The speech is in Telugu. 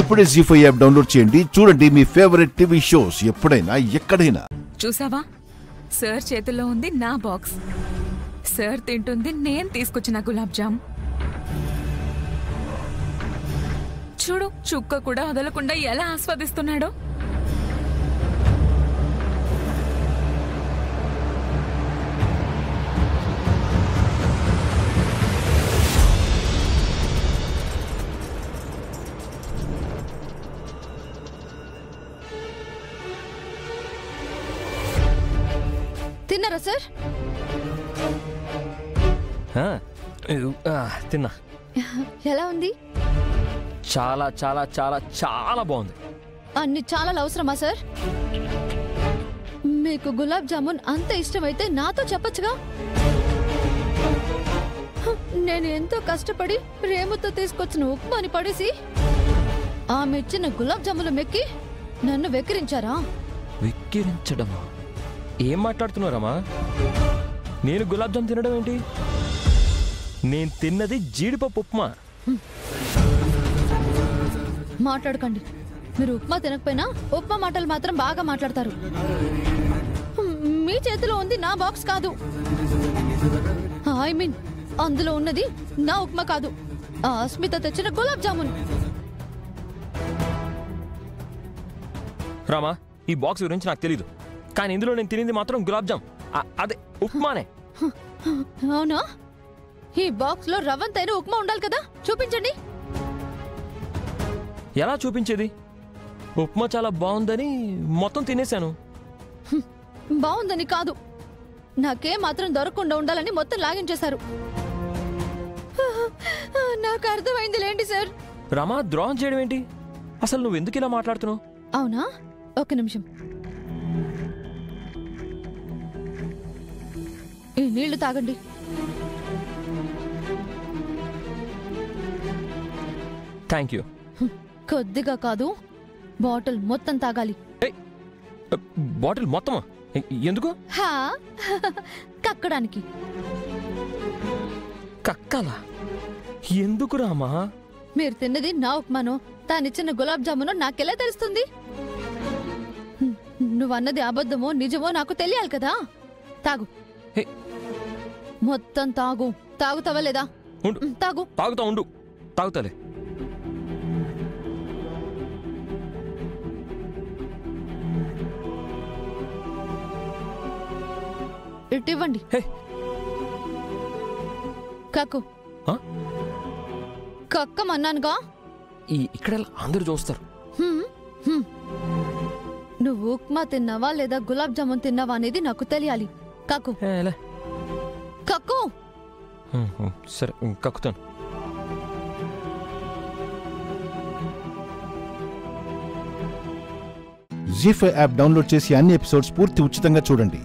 ఇప్పుడే జీ5 యాప్ డౌన్లోడ్ చేయండి. చూడండి మీ ఫేవరెట్ టీవీ షోస్ ఎప్పుడైనా ఎక్కడైనా. చూసావా, సార్ చేతుల్లో ఉంది నా బాక్స్, సార్ తింటుంది నేను తీసుకొచ్చిన గులాబ్ జామ్. చూడు, చుక్క కూడా వదలకుండా ఎలా ఆస్వాదిస్తున్నాడో. తిన్నారా సార్? తిన్నా. ఎలా ఉంది? చాలా చాలా చాలా చాలా బాగుంది. అన్ని చాలా అవసరమా సార్? మీకు గులాబ్ జామున్ అంత ఇష్టమైతే నాతో చెప్పొచ్చుగా. నేను ఎంతో కష్టపడి ప్రేమతో తీసుకొచ్చిన ఉప్మాని పడేసి ఆమె ఇచ్చిన గులాబ్ జాములు మెక్కి నన్ను వెక్కిరించారా? వెక్కిరించడమా? ఏం మాట్లాడుతున్నారమ్మా? నేను గులాబ్ జామ్ తినడం ఏంటి? నేను తిన్నది జీడిపప్పు ఉప్మా. మాట్లాడకండి. మీరు ఉప్మా తినకపోయినా ఉప్మా మాటలు మాత్రం బాగా మాట్లాడతారు. మీ చేతిలో ఉంది నా బాక్స్ కాదు. ఐ మీన్ అందులో ఉన్నది నా ఉప్మా కాదు, అస్మిత తెచ్చిన గులాబ్ జామున్. రామా, ఈ బాక్స్ గురించి నాకు తెలీదు, కానీ ఇందులో నేను తినింది మాత్రం గులాబ్ జామ్, అదే ఉప్మానే. అవునా? ఈ బాక్స్ లో రవ్వంతైన ఉప్మా ఉండాలి కదా, చూపించండి. ఎలా చూపించేది? ఉప్మా చాలా బాగుందని మొత్తం తినేశాను. బాగుందని కాదు, నాకే మాత్రం దొరకకుండా ఉండాలని మొత్తం లాగించేశారు. నాకు అర్థమైంది లేండి సార్. రమా, ద్రోహం చేయడం ఏంటి? అసలు నువ్వు ఎందుకు ఇలా మాట్లాడుతున్నావు? అవునా, ఒక నిమిషం. ఈ నీళ్లు తాగండి. Thank you. కొద్దిగా కాదు, బాటిల్ మొత్తం తాగాలి. బాటిల్ మొత్తమా? ఎందుకు? కక్కడానికి. కక్కలా? ఎందుకు రామా? మీరు తిన్నది నా ఉప్మాను, తానిచ్చిన గులాబ్ జామును నాకెలా తెలుస్తుంది? నువ్వన్నది అబద్ధమో నిజమో నాకు తెలియాలి కదా. తాగు, మొత్తం తాగు. తాగుతావా లేదా? తాగు. తాగుతా ఉండు. తాగుతాలే. ఇవ్వండి. కక్కు. కక్కమన్నానుగా. ఇక్కడ అందరూ చూస్తారు. నువ్వు ఉప్మా తిన్నావా లేదా గులాబ్ జామున్ తిన్నావా అనేది నాకు తెలియాలి. కక్కు. కక్కు. సరే, కక్కుతాను. జీ5 యాప్ డౌన్లోడ్ చేసి అన్ని ఎపిసోడ్స్ పూర్తి ఉచితంగా చూడండి.